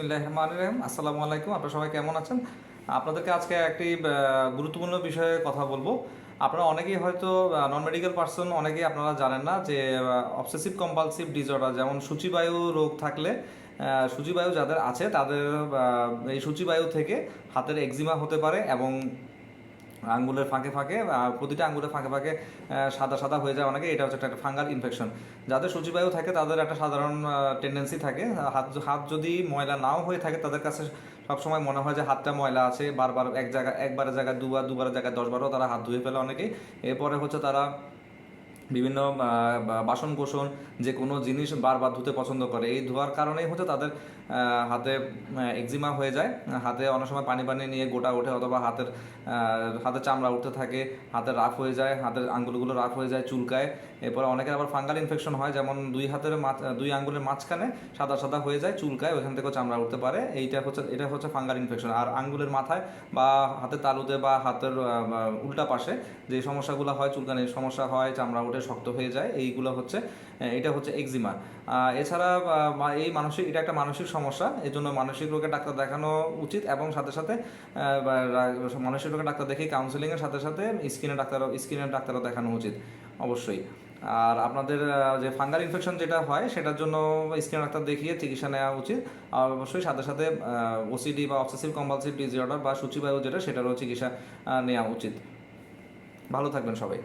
বিসমিল্লাহির রহমানির রহিম। আসসালামু আলাইকুম। আপনারা সবাই কেমন আছেন? আপনাদেরকে আজকে একটি গুরুত্বপূর্ণ বিষয়ে কথা বলবো। আপনারা অনেকেই হয়তো নন মেডিকেল পার্সন, অনেকেই আপনারা জানেন না যে অবসেসিভ কম্পালসিভ ডিসঅর্ডার, যেমন সূচিবায়ু রোগ থাকলে সূচিবায়ু যাদের আছে তাদের এই সূচিবায়ু থেকে হাতের এক্সিমা হতে পারে এবং আঙ্গুলের ফাঁকে ফাঁকে প্রতিটা আঙ্গুলের ফাঁকে ফাঁকে সাদা সাদা হয়ে যায় অনেকে। এটা হচ্ছে একটা ফাঙ্গাল ইনফেকশন। যাদের সূচিবায়ু থাকে তাদের একটা সাধারণ টেন্ডেন্সি থাকে, হাত হাত যদি ময়লা নাও হয়ে থাকে তাদের কাছে সবসময় মনে হয় যে হাতটা ময়লা আছে। বারবার একবারের জায়গায় দুবার, দুবারের জায়গায় 10বারও তারা হাত ধুয়ে ফেলে অনেকেই। এরপরে হচ্ছে তারা বিভিন্ন বাসন কোসন যে কোনো জিনিস বারবার ধুতে পছন্দ করে। এই ধোয়ার কারণেই হচ্ছে তাদের হাতে এক্সিমা হয়ে যায়। হাতে অনেক সময় পানি পানি নিয়ে গোটা ওঠে, অথবা হাতের চামড়া উঠতে থাকে, হাতে রাফ হয়ে যায়, হাতের আঙ্গুলগুলো রাফ হয়ে যায়, চুলকায়। এরপরে অনেকের আবার ফাঙ্গাল ইনফেকশন হয়, যেমন দুই আঙ্গুলের মাঝখানে সাদা সাদা হয়ে যায়, চুলকায়, ওইখান থেকেও চামড়া উঠতে পারে। এটা হচ্ছে ফাঙ্গাল ইনফেকশন। আর আঙ্গুলের মাথায় বা হাতের তালুতে বা হাতের উল্টা পাশে যে সমস্যাগুলো হয়, চুলকানির সমস্যা হয়, চামড়া উঠে শক্ত হয়ে যায়, এটা হচ্ছে এক্সিমা। এছাড়া এটা একটা মানসিক সমস্যা, এই জন্য মানসিক রোগের ডাক্তার দেখানো উচিত, এবং সাথে সাথে মানসিক রোগের ডাক্তার দেখে কাউন্সেলিংয়ের সাথে সাথে স্কিনের ডাক্তারও দেখানো উচিত অবশ্যই। আর আপনাদের যে ফাঙ্গাল ইনফেকশন যেটা হয় সেটার জন্য স্কিন ডাক্তার দেখিয়ে চিকিৎসা নেওয়া উচিত। আর অবশ্যই সাথে সাথে ওসিডি বা অবসেসিভ কম্পালসিভ ডিসঅর্ডার বা সূচিবায়ু যেটা, সেটারও চিকিৎসা নেওয়া উচিত। ভালো থাকবেন সবাই।